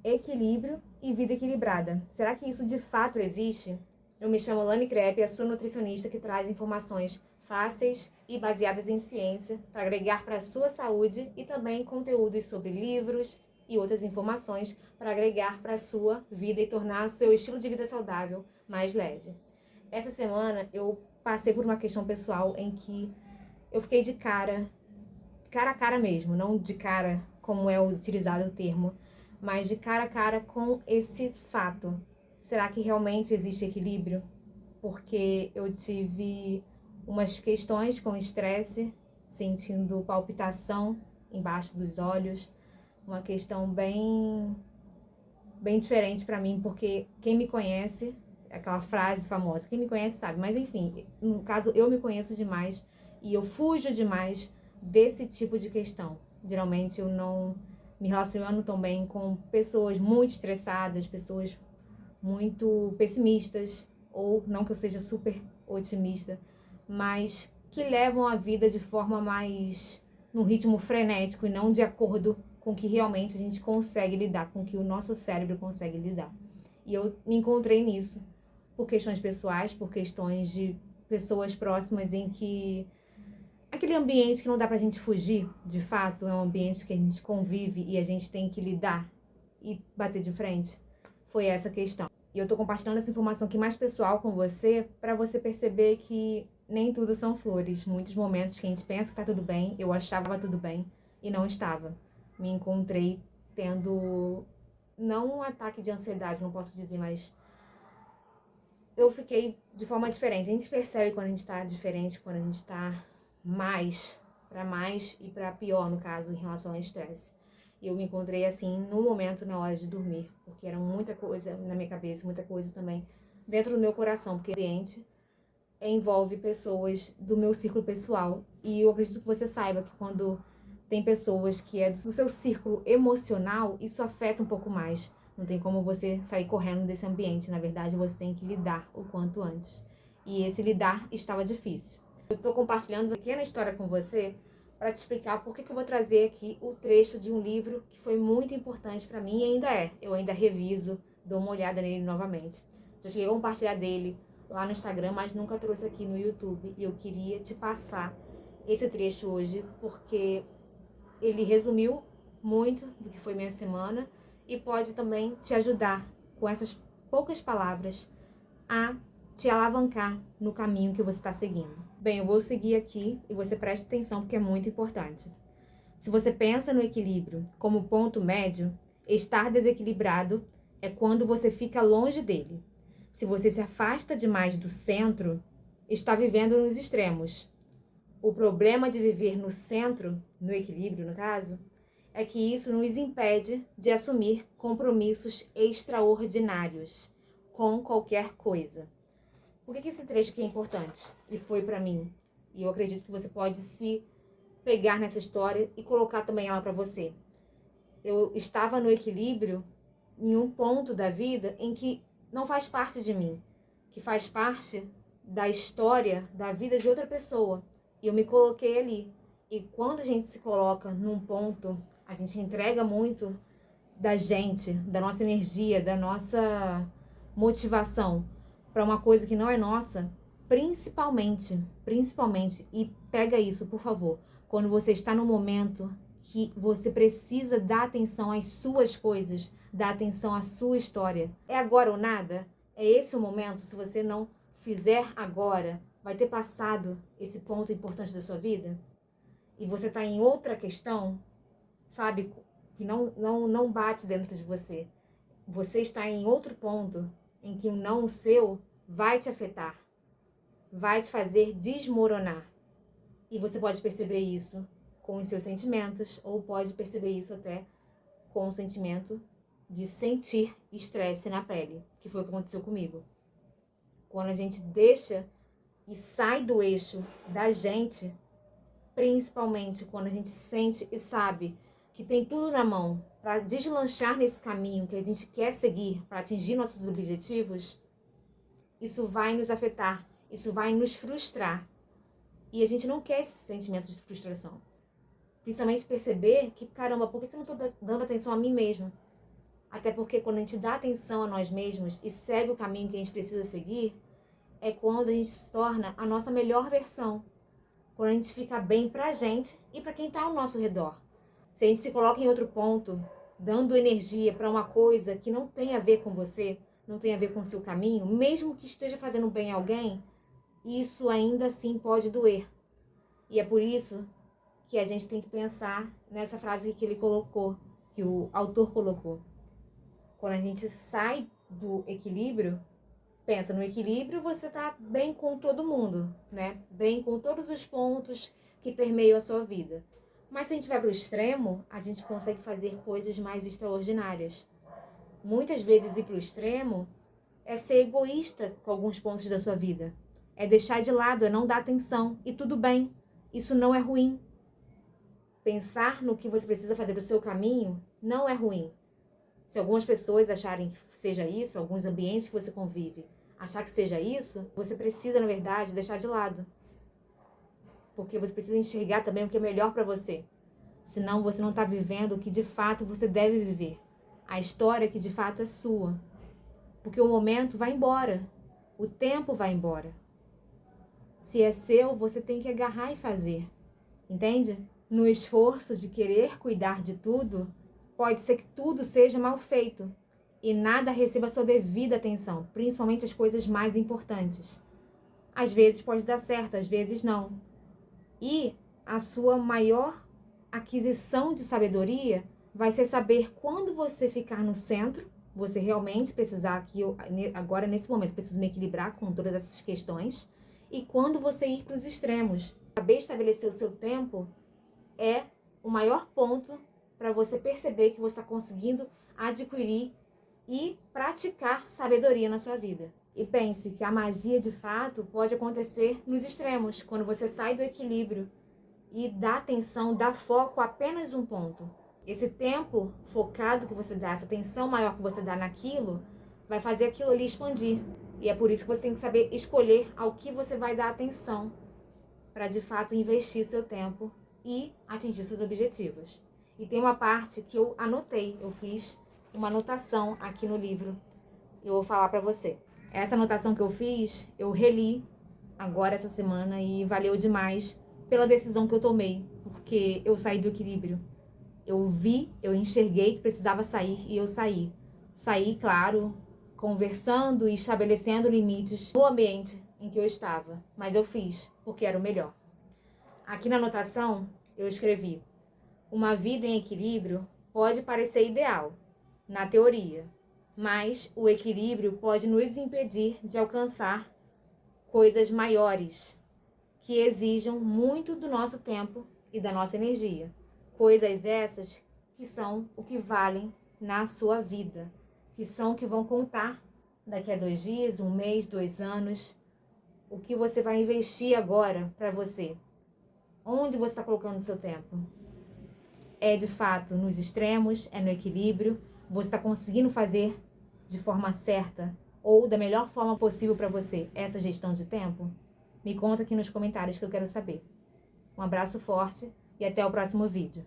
Equilíbrio e vida equilibrada. Será que isso de fato existe? Eu me chamo Lani Crepe e sou nutricionista que traz informações fáceis e baseadas em ciência para agregar para a sua saúde e também conteúdos sobre livros e outras informações para agregar para a sua vida e tornar o seu estilo de vida saudável mais leve. Essa semana eu passei por uma questão pessoal em que eu fiquei de cara a cara mesmo, não de cara como é utilizado o termo, mas de cara a cara com esse fato. Será que realmente existe equilíbrio? Porque eu tive umas questões com estresse, sentindo palpitação embaixo dos olhos, uma questão bem diferente para mim, porque quem me conhece, aquela frase famosa, quem me conhece sabe, mas enfim, no caso eu me conheço demais e eu fujo demais desse tipo de questão. Geralmente eu não me relaciono tão bem com pessoas muito estressadas, pessoas muito pessimistas, ou não que eu seja super otimista, mas que levam a vida de forma mais num ritmo frenético e não de acordo com o que realmente a gente consegue lidar, com o que o nosso cérebro consegue lidar. E eu me encontrei nisso por questões pessoais, por questões de pessoas próximas em que aquele ambiente que não dá pra gente fugir, de fato, é um ambiente que a gente convive e a gente tem que lidar e bater de frente. Foi essa questão. E eu tô compartilhando essa informação aqui mais pessoal com você, para você perceber que nem tudo são flores. Muitos momentos que a gente pensa que tá tudo bem, eu achava tudo bem e não estava. Me encontrei tendo, não um ataque de ansiedade, não posso dizer, mas eu fiquei de forma diferente. A gente percebe quando a gente tá diferente, quando a gente tá mais e para pior, no caso, em relação ao estresse. E eu me encontrei assim no momento, na hora de dormir, porque era muita coisa na minha cabeça, muita coisa também dentro do meu coração, porque o ambiente envolve pessoas do meu círculo pessoal. E eu acredito que você saiba que quando tem pessoas que é do seu círculo emocional, isso afeta um pouco mais. Não tem como você sair correndo desse ambiente. Na verdade, você tem que lidar o quanto antes. E esse lidar estava difícil. Eu estou compartilhando uma pequena história com você para te explicar por que eu vou trazer aqui o trecho de um livro que foi muito importante para mim e ainda é. Eu ainda reviso, dou uma olhada nele novamente. Já cheguei a compartilhar dele lá no Instagram, mas nunca trouxe aqui no YouTube. E eu queria te passar esse trecho hoje, porque ele resumiu muito do que foi minha semana e pode também te ajudar com essas poucas palavras a te alavancar no caminho que você está seguindo. Bem, eu vou seguir aqui e você preste atenção porque é muito importante. Se você pensa no equilíbrio como ponto médio, estar desequilibrado é quando você fica longe dele. Se você se afasta demais do centro, está vivendo nos extremos. O problema de viver no centro, no equilíbrio no caso, é que isso nos impede de assumir compromissos extraordinários com qualquer coisa. Por que esse trecho aqui é importante? E foi para mim. E eu acredito que você pode se pegar nessa história e colocar também ela para você. Eu estava no equilíbrio em um ponto da vida em que não faz parte de mim, que faz parte da história, da vida de outra pessoa. E eu me coloquei ali. E quando a gente se coloca num ponto, a gente entrega muito da gente, da nossa energia, da nossa motivação para uma coisa que não é nossa, principalmente, e pega isso, por favor, quando você está no momento que você precisa dar atenção às suas coisas, dar atenção à sua história. É agora ou nada? É esse o momento? Se você não fizer agora, vai ter passado esse ponto importante da sua vida? E você está em outra questão, sabe, que não bate dentro de você. Você está em outro ponto em que o não seu vai te afetar, vai te fazer desmoronar. E você pode perceber isso com os seus sentimentos, ou pode perceber isso até com o sentimento de sentir estresse na pele, que foi o que aconteceu comigo. Quando a gente deixa e sai do eixo da gente, principalmente quando a gente sente e sabe que tem tudo na mão para deslanchar nesse caminho que a gente quer seguir para atingir nossos objetivos, isso vai nos afetar, isso vai nos frustrar. E a gente não quer esse sentimento de frustração. Principalmente perceber que, caramba, por que eu não estou dando atenção a mim mesma? Até porque quando a gente dá atenção a nós mesmos e segue o caminho que a gente precisa seguir, é quando a gente se torna a nossa melhor versão. Quando a gente fica bem pra gente e pra quem tá ao nosso redor. Se a gente se coloca em outro ponto, dando energia para uma coisa que não tem a ver com você, não tem a ver com o seu caminho, mesmo que esteja fazendo bem a alguém, isso ainda assim pode doer. E é por isso que a gente tem que pensar nessa frase que ele colocou, que o autor colocou. Quando a gente sai do equilíbrio, pensa no equilíbrio, você tá bem com todo mundo, né? Bem com todos os pontos que permeiam a sua vida. Mas se a gente vai para o extremo, a gente consegue fazer coisas mais extraordinárias. Muitas vezes ir para o extremo é ser egoísta com alguns pontos da sua vida. É deixar de lado, é não dar atenção. E tudo bem, isso não é ruim. Pensar no que você precisa fazer para o seu caminho não é ruim. Se algumas pessoas acharem que seja isso, alguns ambientes que você convive, achar que seja isso, você precisa, na verdade, deixar de lado. Porque você precisa enxergar também o que é melhor para você. Senão você não está vivendo o que de fato você deve viver. A história que de fato é sua. Porque o momento vai embora. O tempo vai embora. Se é seu, você tem que agarrar e fazer. Entende? No esforço de querer cuidar de tudo, pode ser que tudo seja mal feito e nada receba sua devida atenção, principalmente as coisas mais importantes. Às vezes pode dar certo, às vezes não. E a sua maior aquisição de sabedoria vai ser saber quando você ficar no centro, você realmente precisar aqui, agora nesse momento, preciso me equilibrar com todas essas questões, e quando você ir para os extremos. Saber estabelecer o seu tempo é o maior ponto para você perceber que você está conseguindo adquirir e praticar sabedoria na sua vida. E pense que a magia de fato pode acontecer nos extremos, quando você sai do equilíbrio e dá atenção, dá foco a apenas um ponto. Esse tempo focado que você dá, essa atenção maior que você dá naquilo, vai fazer aquilo ali expandir. E é por isso que você tem que saber escolher ao que você vai dar atenção para de fato investir seu tempo e atingir seus objetivos. E tem uma parte que eu anotei, eu fiz uma anotação aqui no livro. Eu vou falar para você. Essa anotação que eu fiz, eu reli agora essa semana e valeu demais pela decisão que eu tomei, porque eu saí do equilíbrio. Eu vi, eu enxerguei que precisava sair e eu saí. Saí, claro, conversando e estabelecendo limites no ambiente em que eu estava, mas eu fiz porque era o melhor. Aqui na anotação eu escrevi: uma vida em equilíbrio pode parecer ideal, na teoria, mas o equilíbrio pode nos impedir de alcançar coisas maiores, que exijam muito do nosso tempo e da nossa energia. Coisas essas que são o que valem na sua vida, que são o que vão contar daqui a 2 dias, 1 mês, 2 anos. O que você vai investir agora para você? Onde você está colocando o seu tempo? É de fato nos extremos, é no equilíbrio? Você está conseguindo fazer de forma certa ou da melhor forma possível para você essa gestão de tempo? Me conta aqui nos comentários que eu quero saber. Um abraço forte e até o próximo vídeo.